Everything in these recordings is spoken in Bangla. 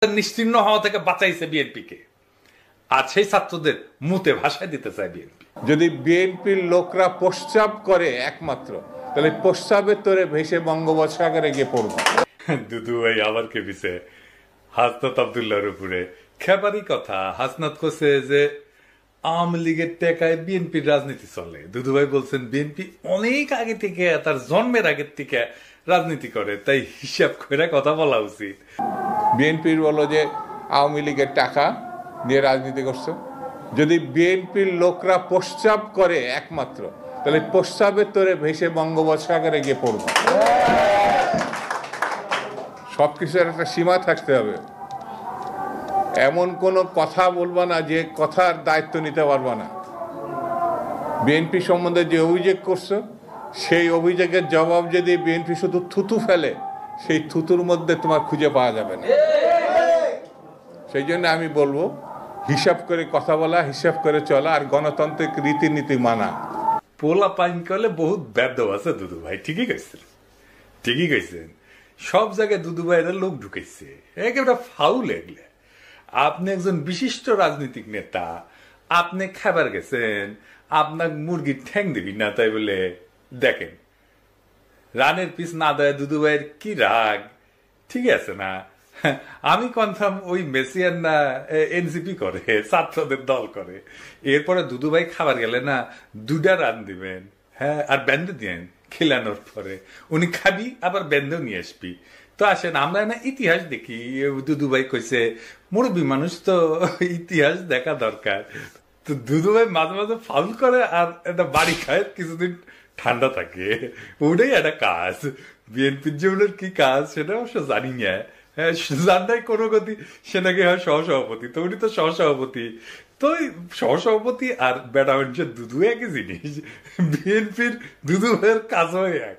নিশ্চিহ্ন হওয়া থেকে বাঁচাইছে বিএনপিকে, আর সেই ছাত্রদের মুতে ভাষায় দিতে চায় বিএনপি। যদি বিএনপির লোকরা প্রস্রাব করে একমাত্র, তাহলে প্রস্রাবের তোরে ভেসে বঙ্গোপসাগরে গিয়ে পড়বো। দুদু ভাই আবার কেঁপেছে হাসনাত আব্দুল্লাহর উপরে। খেপারি কথা, হাসনাত করছে যে আওয়ামী লীগের টাকায় বিএনপির রাজনীতি চলে। দুদু ভাই বলছেন বিএনপি অনেক আগে থেকে, তার জন্মের আগের থেকে রাজনীতি করে, তাই হিসাব করে কথা বলা উচিত। বিএনপির বলো যে আওয়ামী লীগের টাকা দিয়ে রাজনীতি করছে। যদি বিএনপির লোকরা প্রস্রাব করে একমাত্র, তাহলে প্রস্রাবের তোরে ভেসে বঙ্গোপসাগরে গিয়ে পড়বো। সবকিছুর একটা সীমা থাকতে হবে। এমন কোনো কথা বলবা না যে কথার দায়িত্ব নিতে পারবা না। বিএনপি সম্বন্ধে যে অভিযোগ করছো, সেই অভিযোগের জবাব যদি বিএনপি শুধু থুতু ফেলে, সেই থুতুর মধ্যে তোমার খুঁজে পাওয়া যাবে না। সেই জন্য আমি বলবো হিসাব করে কথা বলা, হিসাব করে চলা, আর গণতান্ত্রিক রীতিনীতি মানা। পোলা পাইন করলে বহুত ব্যর্থ আছে দুদু ভাই। ঠিকই কইছেন, ঠিকই কইছেন। সব জায়গায় দুদু ভাইরা লোক ঢুকেছে, একেবারে ফাউল এগুলো। আপনি একজন বিশিষ্ট রাজনৈতিক নেতা, আপনি খাবার গেছেন, আপনার মুরগির ঠ্যাং দিবি না, তাই বলে দেখেন রানের পিস না দেয় দুদু ভাইয়ের কি রাগ। ঠিক আছে না? আমি কনফার্ম ওই মেসিয়ান না এনসিপি করে, ছাত্রদের দল করে। এরপরে দুদু ভাই খাবার গেলে না 2টা রান দিবেন, হ্যাঁ, আর ব্যান্ডে দিয়েন খেলানোর পরে। উনি খাবি আবার ব্যান্ডেও নিয়ে আসবি। তো আসেন আমরা না ইতিহাস দেখি। দুদু ভাই কইছে মুরব্বী মানুষ তো ইতিহাস দেখা দরকার। তো দুদু ভাই মাঝে মাঝে ফাউল করে আর একটা বাড়ি খায়, কিছুদিন ঠান্ডা থাকে। ওটাই একটা কাজ। বিএনপির জীবনের কি কাজ সেটা অবশ্য জানি না। হ্যাঁ, জানাই কোনো গতি, সে নাকি হয় সহসভাপতি। তো উনি তো সহসভাপতি। তো সহসভাপতি আর বেটা মানুষের দুদু একই জিনিস। বিএনপির দুদু ভাইয়ের কাজও এক,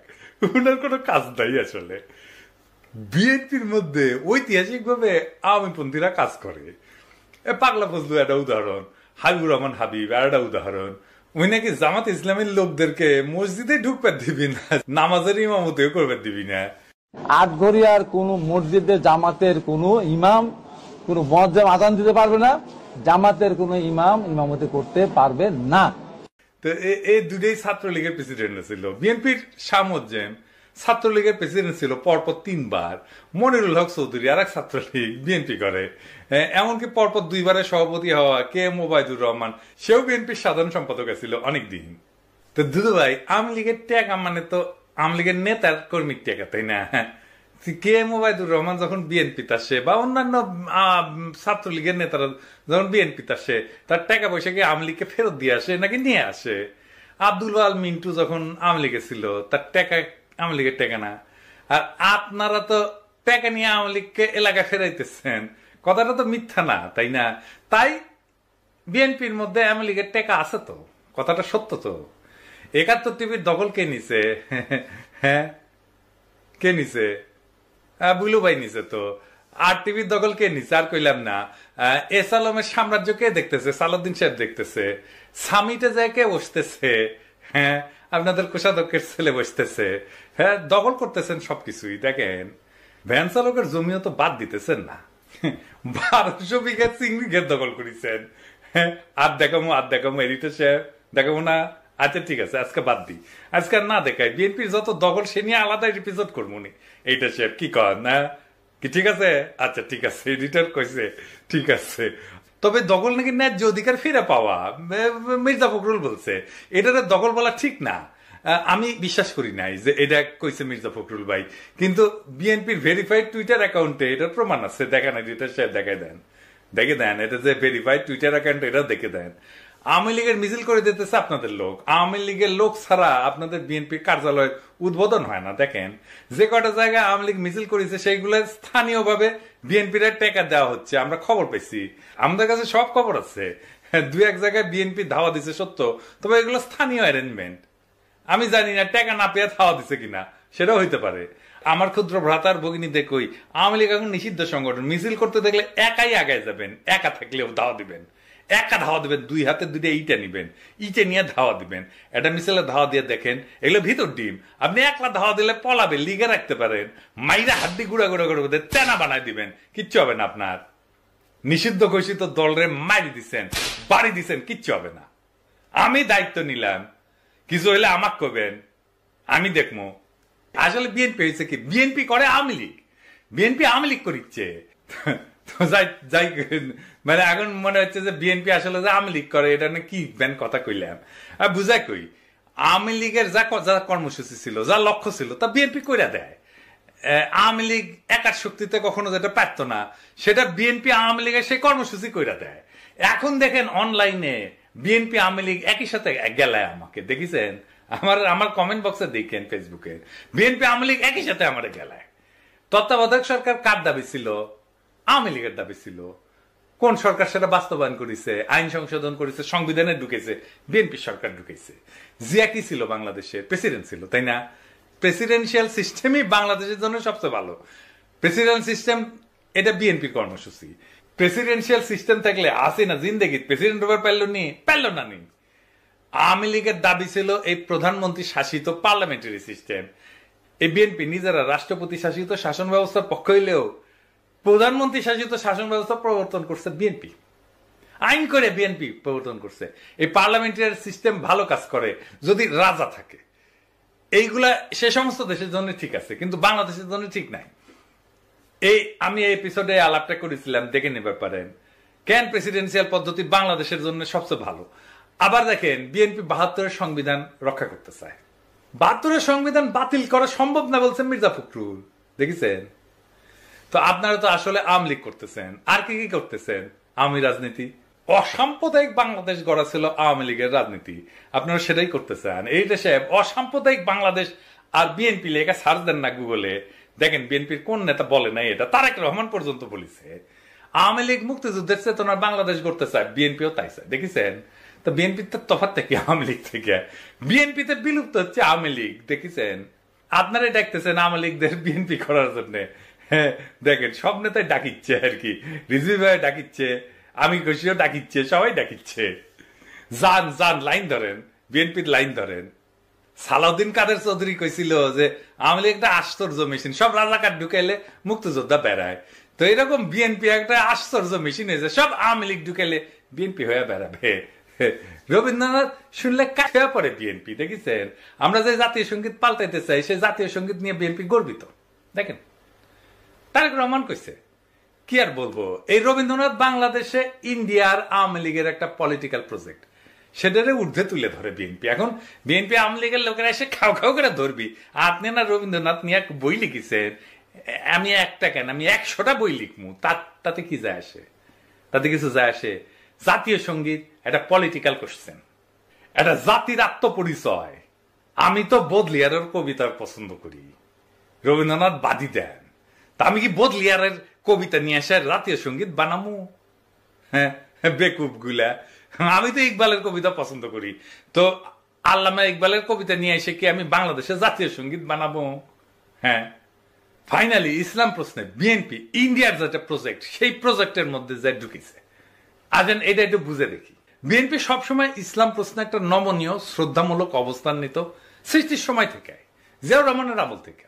ওনার কোনো কাজ নাই আসলে। বিএনপির মধ্যে ঐতিহাসিক ভাবে আওয়ামীপন্থীরা কাজ করে। পাগলা ফজলু একটা উদাহরণ, হাবিবুর রহমান হাবিব একটা উদাহরণ। ওই নাকি জামাত ইসলামের লোকদেরকে মসজিদে ঢুকবার দিবি না, নামাজের ইমামতেও করবার দিবি না। আটঘরিয়ার কোন মসজিদে জামাতের কোন ইমাম কোন মুয়াজ্জিন আযান দিতে পারবে না, জামাতের কোন ইমাম ইমামতি করতে পারবে না। তো এই দুটোই ছাত্রলীগের প্রেসিডেন্ট ছিল। বিএনপির শাহ মোজ্জেম ছাত্রলীগের প্রেসিডেন্ট ছিল পরপর 3 বার। মনিরুল হক চৌধুরী আর এক ছাত্রলীগ, বিএনপি করে। এমনকি পরপর 2 বারের সভাপতি হওয়া কে এম ওবায়দুর রহমান, সেও বিএনপির সাধারণ সম্পাদক ছিল অনেকদিন। তো দুদু ভাই আওয়ামী লীগের টাকা মানে তো আওয়ামী লীগের নেতার কর্মীর টাকা, তাই না? কে এম ওবায়দুর রহমান যখন বিএনপিতে আসে বা অন্যান্য ছাত্রলীগের নেতারা যখন বিএনপিতে আসে, তার টাকা পয়সা কি আওয়ামী লীগকে ফেরত দিয়ে আসে নাকি নিয়ে আসে? আব্দুল ওয়াল মিন্টু যখন আওয়ামী লীগে ছিল, তার টাকা আওয়ামী লীগের টাকা না। আর আপনারা তো টাকা নিয়ে আওয়ামী লীগকে এলাকায় ফেরাইতেছেন, কথাটা তো মিথ্যা না, তাই না? তাই বিএনপির মধ্যে আওয়ামী লীগের টাকা আছে তো, কথাটা সত্য তো। 71 টিভির দখল কে নিছে? হ্যাঁ, কে নিছে? বুলু ভাই নিছে তো। আর টিভির দখল কে নিছে? আর কইলাম না। এস আলমের সাম্রাজ্য কে দেখতেছে? সালাউদ্দিন সাহেব দেখতেছে। সামিটে যায় কে বসতেছে? হ্যাঁ, আপনাদের কোষাধ্যক্ষের ছেলে বসতেছে। হ্যাঁ, দখল করতেছেন সবকিছুই। দেখেন ভ্যান চালকের জমিও তো বাদ দিতেছেন না। 1200 বিঘা চিংড়ি ঘের দখল করেছেন। হ্যাঁ, আর দেখামো এডিটর সাহেব দেখাবো না। আচ্ছা ঠিক আছে, আজকে বাদ দিই, আজকে না দেখাই। বিএনপির যত দখল সে নিয়ে আলাদা এপিসোড করবো নি। এইটা সাহেব কি কর না কি? ঠিক আছে, আচ্ছা ঠিক আছে, এডিটর কইছে ঠিক আছে। তবে দখল নাকি ন্যায্য অধিকার ফিরে পাওয়া, মির্জা ফখরুল বলছে। এটা দখল বলা ঠিক না, আমি বিশ্বাস করি নাই যে এটা কইছে মির্জা ফখরুল ভাই। কিন্তু বিএনপির ভেরিফাইড টুইটার অ্যাকাউন্টে এটার প্রমাণ আছে। দেখেন এডিটর সাহেব দেখে দেন এটা যে ভেরিফাইড টুইটার অ্যাকাউন্ট, এটা দেখে দেন। আওয়ামী লীগের মিছিল করে দিতেছে আপনাদের লোক। আওয়ামী লীগের লোক ছাড়া আপনাদের বিএনপি কার্যালয় উদ্বোধন হয় না। দেখেন যে কটা জায়গায় আওয়ামী লীগ মিছিল করেছে সেইগুলো স্থানীয় ভাবে বিএনপির টাকা দেওয়া হচ্ছে, আমরা খবর পেয়েছি, আমাদের কাছে সব খবর আছে। 2-1 জায়গায় বিএনপি ধাওয়া দিচ্ছে সত্য, তবে এগুলো স্থানীয় অ্যারেঞ্জমেন্ট। আমি জানি না টাকা না পেয়ে ধাওয়া দিচ্ছে কিনা, সেটাও হইতে পারে। আমার ক্ষুদ্র ভ্রাতার ভগিনী দেখই আওয়ামী লীগ এখন নিষিদ্ধ সংগঠন, মিছিল করতে দেখলে একাই আগায় যাবেন, একা থাকলেও ধাওয়া দিবেন। একা ধাওয়া দিবেন, দুই হাতে দুইটা ইটা নিবেন, ইটে নিয়ে ধাওয়া দিবেন, এটা মিছিলে ধাওয়া দিয়ে দেখেন এগুলো ভিতর ডিম। আপনি একলা ধাওয়া দিলে পলাবে, লিগে রাখতে পারেন, মাইরা হাড্ডি গুঁড়া গুঁড়া করে তেনা বানাই দিবেন, কিচ্ছু হবে না আপনার। নিষিদ্ধ ঘোষিত দলরে মারি দিচ্ছেন, বাড়ি দিচ্ছেন, কিচ্ছু হবে না। আমি দায়িত্ব নিলাম, কিছু হইলে আমাক করবেন, আমি দেখবো। আসলে বিএনপি হয়েছে কি, বিএনপি করে আওয়ামী লীগ, বিএনপি আওয়ামী লীগ করিচ্ছে। যাই মানে এখন মনে হচ্ছে যে বিএনপি আসলে যে আওয়ামী লীগ করে, এটা কি ব্যান কথা কইলাম আর বুঝাই কই। আওয়ামী লীগের যা কর্মসূচি ছিল, যা লক্ষ্য ছিল, তা বিএনপি কইরা দেয়। আওয়ামী লীগ একার শক্তিতে কখনো যেটা পারতো না, সেটা বিএনপি আওয়ামী লীগের সেই কর্মসূচি কইরা দেয়। এখন দেখেন অনলাইনে বিএনপি আওয়ামী লীগ একই সাথে গেলায় আমাকে দেখেছেন, আমার কমেন্ট বক্সে দেখেন ফেসবুকে, বিএনপি আওয়ামী লীগ একই সাথে আমার গেলায়। তত্ত্বাবধায়ক সরকার কার দাবি ছিল? আওয়ামী লীগের দাবি ছিল। কোন সরকার সেটা বাস্তবায়ন করেছে? আইন সংশোধন করেছে, সংবিধানে ঢুকেছে, বিএনপি সরকার ঢুকেছে। জিয়া কি ছিল? বাংলাদেশের প্রেসিডেন্ট ছিল, তাই না? প্রেসিডেন্সিয়াল সিস্টেমই বাংলাদেশের জন্য সবচেয়ে ভালো। প্রেসিডেন্ট সিস্টেম এটা বিএনপির কর্মসূচি। প্রেসিডেন্সিয়াল সিস্টেম থাকলে আসে না জিন্দেগি, প্রেসিডেন্ট ওভার পারল না নি। আওয়ামী লীগের দাবি ছিল এই প্রধানমন্ত্রী শাসিত পার্লামেন্টারি সিস্টেম। এই বিএনপি নিজেরা রাষ্ট্রপতি শাসিত শাসন ব্যবস্থার পক্ষ হইলেও প্রধানমন্ত্রী শাসিত শাসন ব্যবস্থা প্রবর্তন করছে বিএনপি, আইন করে বিএনপি প্রবর্তন করছে। এই পার্লামেন্টারি সিস্টেম ভালো কাজ করে যদি রাজা থাকে। এইগুলা সে সমস্ত দেশের জন্য ঠিক আছে, কিন্তু বাংলাদেশের জন্য ঠিক নাই। আমি এই এপিসোডে আলাপটা করেছিলাম, দেখে নিতে পারেন কেন প্রেসিডেন্সিয়াল পদ্ধতি বাংলাদেশের জন্য সবচেয়ে ভালো। আবার দেখেন বিএনপি ৭২-এর সংবিধান রক্ষা করতে চায়। ৭২-এর সংবিধান বাতিল করা সম্ভব না বলছেন মির্জা ফখরুল, দেখেছেন? তো আপনারা তো আসলে আওয়ামী লীগ করতেছেন, আর কি কি করতেছেন? আওয়ামী রাজনীতি, অসাম্প্রদায়িক বাংলাদেশ গড়া ছিল আওয়ামী লীগের রাজনীতি, আপনারা সেটাই করতেছেন। এই দেশে অসাম্প্রদায়িক বাংলাদেশ আর বিএনপি লেখা সার্চ দেন না গুগলে, দেখেন বিএনপির কোন নেতা বলে নাই এটা। তারেক রহমান পর্যন্ত বলেছে আওয়ামী লীগ মুক্তিযুদ্ধের চেতনার বাংলাদেশ করতে চায়, বিএনপিও তাই চায়, দেখেছেন? তো বিএনপির তফাৎ থেকে আওয়ামী লীগ থেকে, বিএনপিতে বিলুপ্ত হচ্ছে আওয়ামী লীগ, দেখেছেন? আপনারাই ডাকতেছেন আওয়ামী লীগদের বিএনপি করার জন্য। হ্যাঁ দেখেন সব নেতাই ডাকিচ্ছে আর কি, রিজভি ভাই ডাকিচ্ছে, আমি খুশিও ডাকিচ্ছে, সবাই ডাকিচ্ছে। যান যান লাইন ধরেন, বিএনপির লাইন ধরেন। সালাউদ্দিন কাদের চৌধুরী কইছিল যে আওয়ামী লীগ একটা আশ্চর্য মেশিন, সব রাজাকার ঢুকাইলে মুক্তিযোদ্ধা বেড়ায়। তো এরকম বিএনপি একটা আশ্চর্য মেশিন হয়েছে, সব আওয়ামী লীগ ঢুকাইলে বিএনপি হয়ে বেড়াবে। রবীন্দ্রনাথ শুনলে কাছে পড়ে বিএনপি, দেখেছেন? আমরা যে জাতীয় সঙ্গীত পাল্টাইতে চাই, সেই জাতীয় সঙ্গীত নিয়ে বিএনপি গর্বিত। দেখেন তারেক রহমান কইছে, কি আর বলবো, এই রবীন্দ্রনাথ বাংলাদেশে ইন্ডিয়ার আওয়ামী লীগের একটা পলিটিক্যাল প্রজেক্ট, সেটারে ঊর্ধ্বে তুলে ধরে বিএনপি। এখন বিএনপি আওয়ামী লীগের লোকেরা এসে খাও খাও করে ধরবি, আপনি না রবীন্দ্রনাথ নিয়ে বই লিখেছেন, আমি একটা কেন, আমি ১০০টা বই লিখমু, তাতে কি যায় আসে? তাতে কিছু যায় আসে? জাতীয় সঙ্গীত একটা পলিটিক্যাল কোশ্চেন, একটা জাতির আত্মপরিচয়। আমি তো বদলিয়ারের কবিতা পছন্দ করি, রবীন্দ্রনাথ বাদী দেন, তা আমি কি বদলিয়ারের কবিতা নিয়ে এসে জাতীয় সঙ্গীত বানামু? হ্যাঁ বেকুব গুলা, আমি তো ইকবালের কবিতা পছন্দ করি, তো আল্লামা ইকবালের কবিতা নিয়ে এসে কি আমি বাংলাদেশের জাতীয় সঙ্গীত বানাবো? হ্যাঁ ফাইনালি ইসলাম প্রশ্নে বিএনপি ইন্ডিয়ার যেটা প্রজেক্ট, সেই প্রজেক্টের মধ্যে যে ঢুকেছে। আজেন এটা একটু বুঝে দেখি। বিএনপি সবসময় ইসলাম প্রশ্নে একটা নমনীয় শ্রদ্ধামূলক অবস্থান নিত সৃষ্টির সময় থেকে, জিয়াউর রহমানের আমল থেকে।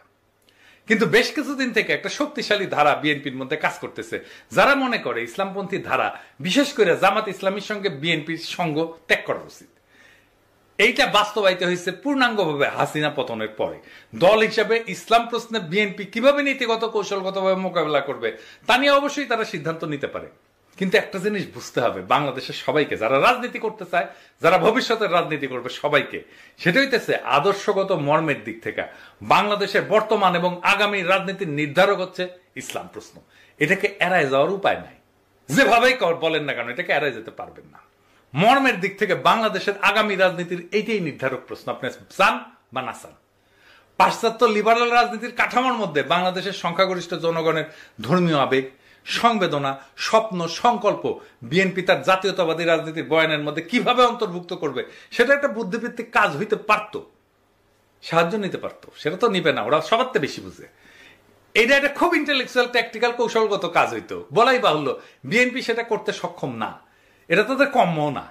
কিন্তু বেশ কিছুদিন থেকে একটা শক্তিশালী ধারা বিএনপির মধ্যে কাজ করতেছে, যারা মনে করে ইসলামপন্থী ধারা, বিশেষ করে জামাত ইসলামীর সঙ্গে বিএনপির সঙ্গ ত্যাগ করা উচিত। এইটা বাস্তবায়িত হয়েছে পূর্ণাঙ্গভাবে হাসিনা পতনের পরে। দল হিসাবে ইসলাম প্রশ্নে বিএনপি কিভাবে নীতিগত কৌশলগতভাবে মোকাবেলা করবে তা নিয়ে অবশ্যই তারা সিদ্ধান্ত নিতে পারে। কিন্তু একটা জিনিস বুঝতে হবে বাংলাদেশের সবাইকে, যারা রাজনীতি করতে চায়, যারা ভবিষ্যতের রাজনীতি করবে সবাইকে, সেটা হইতেছে আদর্শগত মর্মের দিক থেকে বাংলাদেশের বর্তমান এবং আগামী রাজনীতির নির্ধারক হচ্ছে ইসলাম প্রশ্ন। এটাকে এড়ায় যাওয়ার উপায় নাই, যেভাবেই বলেন না কেন এটাকে এড়ায় যেতে পারবেন না। মর্মের দিক থেকে বাংলাদেশের আগামী রাজনীতির এইটাই নির্ধারক প্রশ্ন, আপনি চান বা না চান। পাশ্চাত্য লিবারাল রাজনীতির কাঠামোর মধ্যে বাংলাদেশের সংখ্যাগরিষ্ঠ জনগণের ধর্মীয় আবেগ, সংবেদনা, স্বপ্ন, সংকল্প বিএনপি তার জাতীয়তাবাদী রাজনীতির বয়ানের মধ্যে কিভাবে অন্তর্ভুক্ত করবে, সেটা একটা বুদ্ধিভিত্তিক কাজ হইতে পারত, সাহায্য নিতে পারত। সেটা তো নিবে না, ওরা সবার থেকে বেশি বুঝে। এটা একটা খুব ইন্টেলেকচুয়াল ট্যাকটিক্যাল কৌশলগত কাজ হইতো, বলাই বাহুল্য বিএনপি সেটা করতে সক্ষম না। এটা তাদের কম্য না।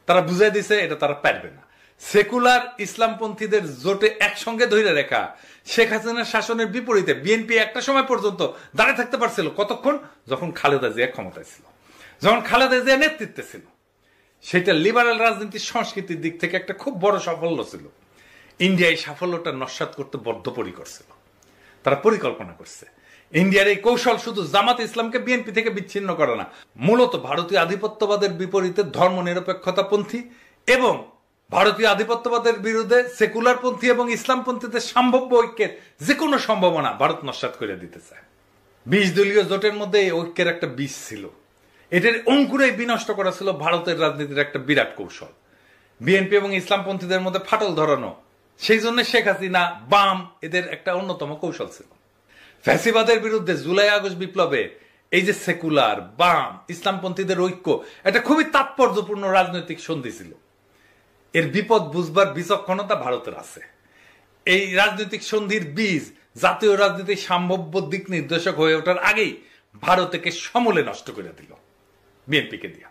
তারা বুঝাই দিছে এটা তারা পারবে না। সেকুলার ইসলামপন্থীদের জোটে একসঙ্গে ধরে রেখা শেখ হাসিনার শাসনের বিপরীতে বিএনপি একটা সময় পর্যন্ত দাঁড়িয়ে থাকতে পারছিল। কতক্ষণ? যখন খালেদা জিয়া ক্ষমতায় ছিল, যখন খালেদা জিয়া নেতৃত্বে ছিল। সেটা লিবারাল রাজনীতির সংস্কৃতির দিক থেকে একটা খুব বড় সাফল্য ছিল। ইন্ডিয়া এই সাফল্যটা নস্যাৎ করতে বদ্ধপরিকর ছিল। তারা পরিকল্পনা করছে। ইন্ডিয়ার এই কৌশল শুধু জামাত ইসলামকে বিএনপি থেকে বিচ্ছিন্ন করে না, মূলত ভারতীয় আধিপত্যবাদের বিপরীতে ধর্মনিরপেক্ষতাপন্থী এবং ভারতীয় আধিপত্যবাদের বিরুদ্ধে সেকুলারপন্থী এবং ইসলামপন্থীদের সম্ভাব্য ঐক্যের যে কোনো সম্ভাবনা ভারত নস্যাৎ করে দিতে চায়। 20 দলীয় জোটের মধ্যে এই ঐক্যের একটা বীজ ছিল। এটার অঙ্কুরেই বিনষ্ট করা ছিল ভারতের রাজনীতির একটা বিরাট কৌশল। বিএনপি এবং ইসলামপন্থীদের মধ্যে ফাটল ধরানো, সেই জন্য শেখ হাসিনা, বাম এদের একটা অন্যতম কৌশল ছিল। ফ্যাসিবাদের বিরুদ্ধে জুলাই আগস্ট বিপ্লবে এই যে সেকুলার, বাম, ইসলামপন্থীদের ঐক্য, এটা খুবই তাৎপর্যপূর্ণ রাজনৈতিক সন্ধি ছিল। এর বিপদ বুঝবার বিচক্ষণতা ভারতের আছে। এই রাজনৈতিক সন্ধির বীজ জাতীয় রাজনীতির সম্ভাব্য দিক নির্দেশক হয়ে ওঠার আগেই ভারতকে সমূলে নষ্ট করে দিল বিএনপিকে দিয়া।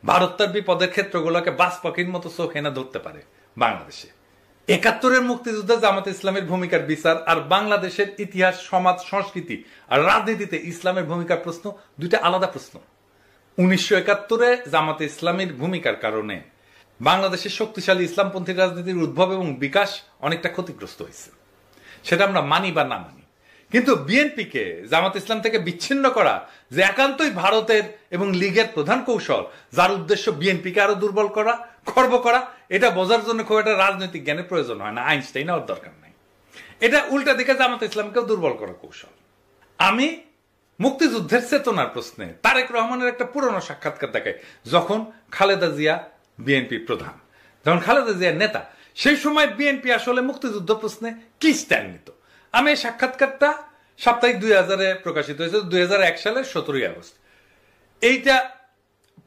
ভারত তার বিপদের ক্ষেত্রগুলোকে বাস পাখির মতো চোখ এনে ধরতে পারে বাংলাদেশে। 71-এর মুক্তিযুদ্ধে জামাত ইসলামের ভূমিকার বিচার আর বাংলাদেশের ইতিহাস, সমাজ, সংস্কৃতি আর রাজনীতিতে ইসলামের ভূমিকার প্রশ্ন দুইটা আলাদা প্রশ্ন। 1971-এ জামাত ইসলামের ভূমিকার কারণে বাংলাদেশের শক্তিশালী ইসলামপন্থী রাজনীতির উদ্ভব এবং বিকাশ অনেকটা ক্ষতিগ্রস্ত হয়েছে, সেটা আমরা মানি বা না মানি। কিন্তু বিএনপিকে জামাত ইসলাম থেকে বিচ্ছিন্ন করা যে একান্তই ভারতের এবং লীগের প্রধান কৌশল, যার উদ্দেশ্য বিএনপিকে আরো দুর্বল করা, খর্ব করা, এটা বোঝার জন্য খুব একটা রাজনৈতিক জ্ঞানের প্রয়োজন হয় না, আইনস্টাইন হওয়ার দরকার নাই। এটা উল্টা দিকে জামাত ইসলামকেও দুর্বল করা কৌশল। আমি মুক্তিযুদ্ধের চেতনার প্রশ্নে তারেক রহমানের একটা পুরনো সাক্ষাৎকার দেখাই, যখন খালেদা জিয়া বিএনপি প্রধান, যখন খালেদা জিয়া নেতা, সেই সময় বিএনপি আসলে মুক্তিযুদ্ধ প্রশ্নে কি স্ট্যান্ড নিত। আমি এই সাক্ষাৎকারটা সাপ্তাহিক 2000-এ প্রকাশিত হয়েছে, 2001 সালের 17 আগস্ট। এইটা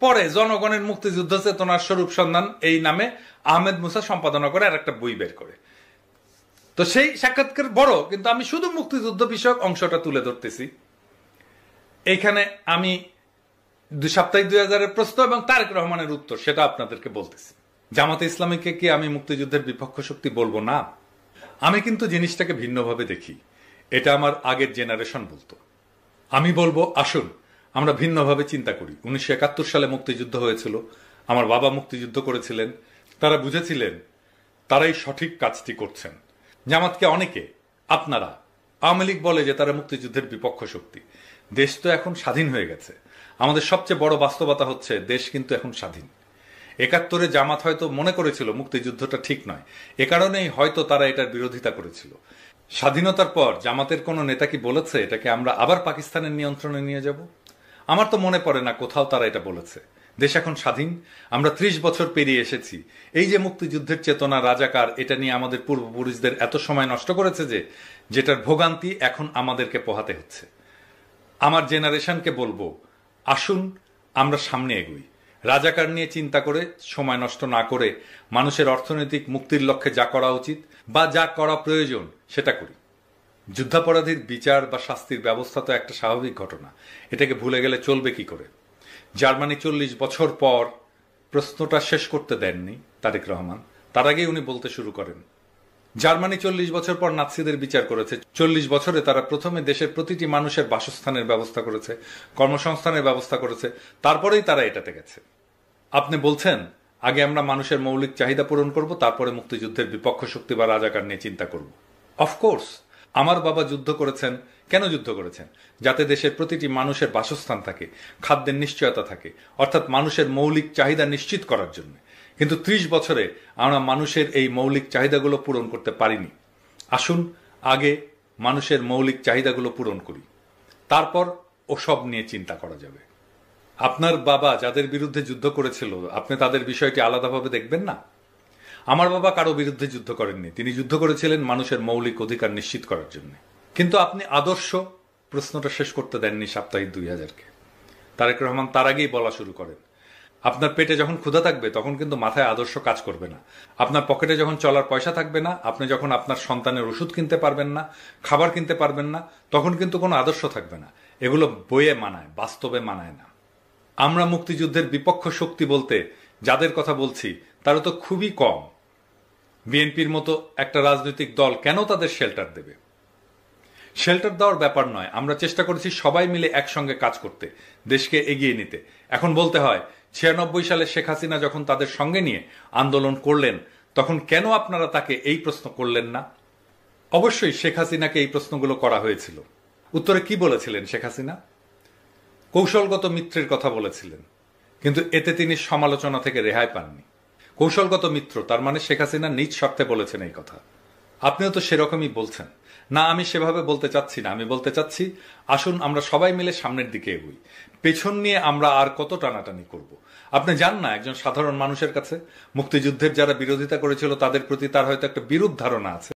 পরে জনগণের মুক্তিযুদ্ধ চেতনার স্বরূপ সন্ধান এই নামে আহমেদ মুসা সম্পাদনা করে আর একটা বই বের করে। তো সেই সাক্ষাৎকার বড়, কিন্তু আমি শুধু মুক্তিযুদ্ধ বিষয়ক অংশটা তুলে ধরতেছি। এইখানে আমি সাপ্তাহিক 2000-এর প্রশ্ন এবং তারেক রহমানের উত্তর সেটা আপনাদেরকে বলতেছি। জামাতে ইসলামীকে কি আমি মুক্তিযুদ্ধের বিপক্ষ শক্তি বলবো না? আমি কিন্তু জিনিসটাকে ভিন্নভাবে দেখি। এটা আমার আগের জেনারেশন বলতো। আমি বলবো আসুন আমরা ভিন্নভাবে চিন্তা করি। 1971 সালে মুক্তিযুদ্ধ হয়েছিল, আমার বাবা মুক্তিযুদ্ধ করেছিলেন, তারা বুঝেছিলেন তারাই সঠিক কাজটি করছেন। জামাতকে অনেকে, আপনারা, আওয়ামী লীগ বলে যে তারা মুক্তিযুদ্ধের বিপক্ষ শক্তি। দেশ তো এখন স্বাধীন হয়ে গেছে। আমাদের সবচেয়ে বড় বাস্তবতা হচ্ছে দেশ কিন্তু এখন স্বাধীন। 71-এ জামাত হয়তো মনে করেছিল মুক্তিযুদ্ধটা ঠিক নয়, এ কারণেই হয়তো তারা এটার বিরোধিতা করেছিল। স্বাধীনতার পর জামাতের কোন নেতা কি বলেছে এটাকে আমরা আবার পাকিস্তানের নিয়ন্ত্রণে নিয়ে যাব? আমার তো মনে পড়ে না কোথাও তারা এটা বলেছে। দেশ এখন স্বাধীন, আমরা 30 বছর পেরিয়ে এসেছি। এই যে মুক্তিযুদ্ধের চেতনা, রাজাকার, এটা নিয়ে আমাদের পূর্বপুরুষদের এত সময় নষ্ট করেছে যে যেটার ভোগান্তি এখন আমাদেরকে পোহাতে হচ্ছে। আমার জেনারেশনকে বলবো আসুন আমরা সামনে এগোই, রাজাকার নিয়ে চিন্তা করে সময় নষ্ট না করে মানুষের অর্থনৈতিক মুক্তির লক্ষ্যে যা করা উচিত বা যা করা প্রয়োজন সেটা করি। যুদ্ধাপরাধীর বিচার বা শাস্তির ব্যবস্থা তো একটা স্বাভাবিক ঘটনা, এটাকে ভুলে গেলে চলবে কি করে? জার্মানি 40 বছর পর প্রশ্নটা শেষ করতে দেননি তারেক রহমান, তার আগেই উনি বলতে শুরু করেন। জার্মানি 40 বছর পর নাৎসিদের বিচার করেছে। 40 বছরে তারা প্রথমে দেশের প্রতিটি মানুষের বাসস্থানের ব্যবস্থা করেছে, কর্মসংস্থানের ব্যবস্থা করেছে, তারপরেই তারা এটাতে গেছে। আপনি বলছেন আগে আমরা মানুষের মৌলিক চাহিদা পূরণ করব, তারপরে মুক্তিযুদ্ধের বিপক্ষ শক্তি বা রাজাকার নিয়ে চিন্তা করব। অফকোর্স আমার বাবা যুদ্ধ করেছেন। কেন যুদ্ধ করেছেন? যাতে দেশের প্রতিটি মানুষের বাসস্থান থাকে, খাদ্যের নিশ্চয়তা থাকে, অর্থাৎ মানুষের মৌলিক চাহিদা নিশ্চিত করার জন্য। কিন্তু 30 বছরে আমরা মানুষের এই মৌলিক চাহিদাগুলো পূরণ করতে পারিনি। আসুন আগে মানুষের মৌলিক চাহিদাগুলো পূরণ করি, তারপর ওসব নিয়ে চিন্তা করা যাবে। আপনার বাবা যাদের বিরুদ্ধে যুদ্ধ করেছিল, আপনি তাদের বিষয়টি আলাদাভাবে দেখবেন না? আমার বাবা কারো বিরুদ্ধে যুদ্ধ করেননি, তিনি যুদ্ধ করেছিলেন মানুষের মৌলিক অধিকার নিশ্চিত করার জন্য। কিন্তু আপনি আদর্শ প্রশ্নটা শেষ করতে দেননি সাপ্তাহিক 2000-কে। তারেক রহমান তার আগেই বলা শুরু করেন, আপনার পেটে যখন ক্ষুধা থাকবে তখন কিন্তু মাথায় আদর্শ কাজ করবে না। আপনার পকেটে যখন চলার পয়সা থাকবে না, আপনি যখন আপনার সন্তানের ওষুধ কিনতে পারবেন না, খাবার কিনতে পারবেন না, তখন কিন্তু কোনো আদর্শ থাকবে না। এগুলো বইয়ে মানায়, বাস্তবে মানায় না। আমরা মুক্তিযুদ্ধের বিপক্ষ শক্তি বলতে যাদের কথা বলছি তারা তো খুবই কম। বিএনপির মতো একটা রাজনৈতিক দল কেন তাদের শেল্টার দেবে? শেল্টার দেওয়ার ব্যাপার নয়, আমরা চেষ্টা করেছি সবাই মিলে একসঙ্গে কাজ করতে, দেশকে এগিয়ে নিতে। এখন বলতে হয় 96 সালে শেখ হাসিনা যখন তাদের সঙ্গে নিয়ে আন্দোলন করলেন তখন কেন আপনারা তাকে এই প্রশ্ন করলেন না? অবশ্যই শেখ হাসিনাকে এই প্রশ্নগুলো করা হয়েছিল। উত্তরে কি বলেছিলেন শেখ হাসিনা? কৌশলগত মিত্রের কথা বলেছিলেন, কিন্তু এতে তিনি সমালোচনা থেকে রেহাই পাননি। কৌশলগত মিত্র তার মানে শেখ হাসিনা নিজ স্বার্থে বলেছেন এই কথা। আপনিও তো সেরকমই বলছেন না। আমি সেভাবে বলতে চাচ্ছি না। আমি বলতে চাচ্ছি আসুন আমরা সবাই মিলে সামনের দিকে এগোই। পেছন নিয়ে আমরা আর কত টানাটানি করব? আপনি জান না একজন সাধারণ মানুষের কাছে মুক্তিযুদ্ধের যারা বিরোধিতা করেছিল তাদের প্রতি তার হয়তো একটা বিরূপ ধারণা আছে।